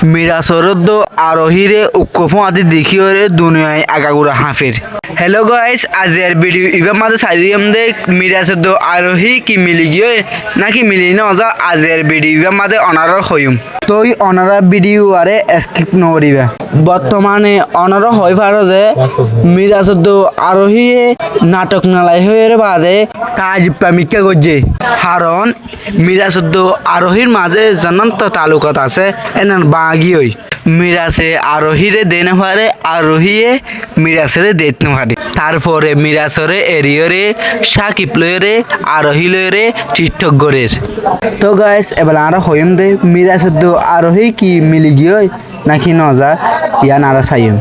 মিরাসরদ আরোহীরে উৎকফ আদি দেখিওরে দুনিয়ায় আগাগুড়া হাফের। হ্যালো গাইস, আজের ভিডিও ইবার মাঝে সাইদিয়াম দে মিরাসরদ আরোহী কি মিলি গিয়ে নাকি মিলি না অজা আজের ভিডিও ইবার মাঝে অনারর হইম তই অনারা ভিডিও আরে স্কিপ নকরিবা। বর্তমানে অনার হয় পারো যে মিরাসরদ আরোহীয়ে নাটক নালাই হয়ে বাদে কাজ প্রেমিকা করছে, কারণ মিরাসরদ আরোহীর মাঝে জনন্ত তালুকত আছে এনার বাগি হই মিরাসে আরোহীরে দেনে পারে, আরোহীয়ে মিরাসরে দেখতে পারে। তারপরে মিরাসরে এরিয়রে সাকিব লয়রে আরোহী লয়রে টিকটক গরের। তো গাইস এবার আর হইম দে মিরাসরদ আরোহী কি মিলি গিয়ে নাকি নজা ইয়া নারা সাইম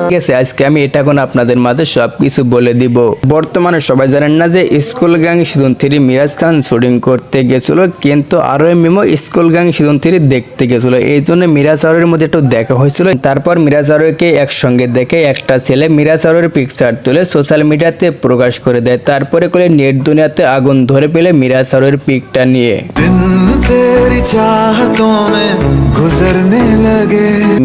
ঠিক আছে, আজকে আমি এটা কোন আপনাদের মাঝে সবকিছু বলে দিব। বর্তমানে সবাই জানেন না যে স্কুল গ্যাং সিজন 3 মিরাজ খান শুটিং করতে গেছিল, কিন্তু আরো মেমো স্কুল গ্যাং সিজন 3 দেখতে গেছিল। এই জন্য মিরাজ আরোর মধ্যে একটু দেখা হয়েছিল। তারপর মিরাজ আরোকে একসঙ্গে দেখে একটা ছেলে মিরাজ আরোর পিকচার তুলে সোশ্যাল মিডিয়াতে প্রকাশ করে দেয়। তারপরে করে নেট দুনিয়াতে আগুন ধরে পেলে মিরাজ আরোর পিকটা নিয়ে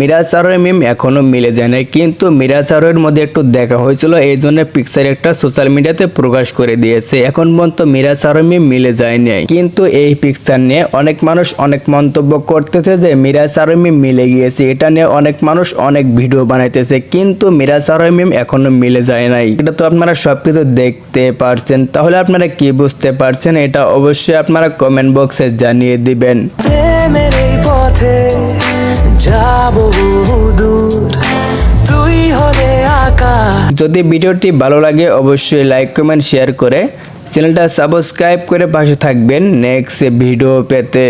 মিরাজ আরোর মিম এখনো মিলে যায় না, কিন্তু মিরাজ আরোর মধ্যে একটু দেখা হয়েছিল, এই জন্য পিকচার একটা সোশ্যাল মিডিয়াতে প্রকাশ করে দিয়েছে। এখন পর্যন্ত মিরাজ আরোর মিম মিলে যায় নাই, কিন্তু এই পিকচার নিয়ে অনেক মানুষ অনেক মন্তব্য করতেছে যে মিরাজ আরোর মিম মিলে গিয়েছে। এটা নিয়ে অনেক মানুষ অনেক ভিডিও বানাইতেছে, কিন্তু মিরাজ আরোর মিম এখনো মিলে যায় নাই। এটা তো আপনারা সবকিছু দেখতে পারছেন, তাহলে আপনারা কি বুঝতে পারছেন এটা অবশ্যই আপনারা কমেন্ট বক্সে জানিয়ে দিবেন। যদি ভিডিওটি ভালো লাগে অবশ্যই লাইক কমেন্ট শেয়ার করে চ্যানেলটা সাবস্ক্রাইব করে পাশে থাকবেন নেক্সট ভিডিও পেতে।